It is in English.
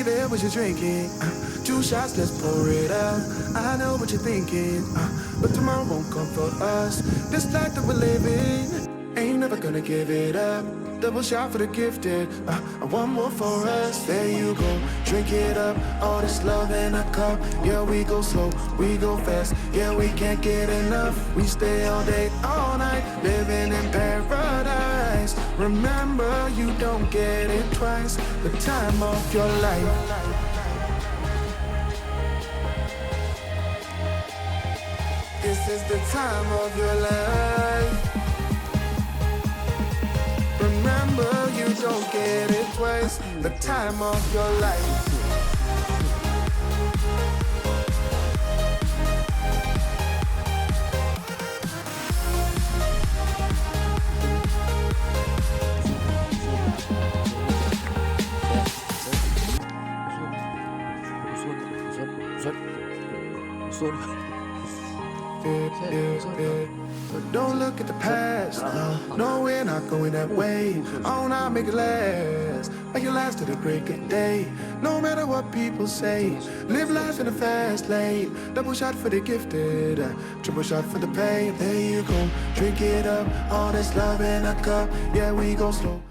baby, what you drinking? Two shots, let's pour it out. I know what you're thinking, but tomorrow won't come for us. This life that we're living, ain't never gonna give it up. Double shot for the gifted, one more for us. There you go, drink it up. All this love in a cup. Yeah, we go slow, we go fast. Yeah, we can't get enough. We stay all day, all night, living in paradise. Remember, you don't get it twice. The time of your life. This is the time of your life. Remember, you don't get it twice. The time of your life. Don't look at the past, no, we're not going that way. Oh, now make it last, make it last to the break of day. No matter what people say, live life in a fast lane. Double shot for the gifted, triple shot for the pain. There you go, drink it up, all this love in a cup. Yeah, we go slow.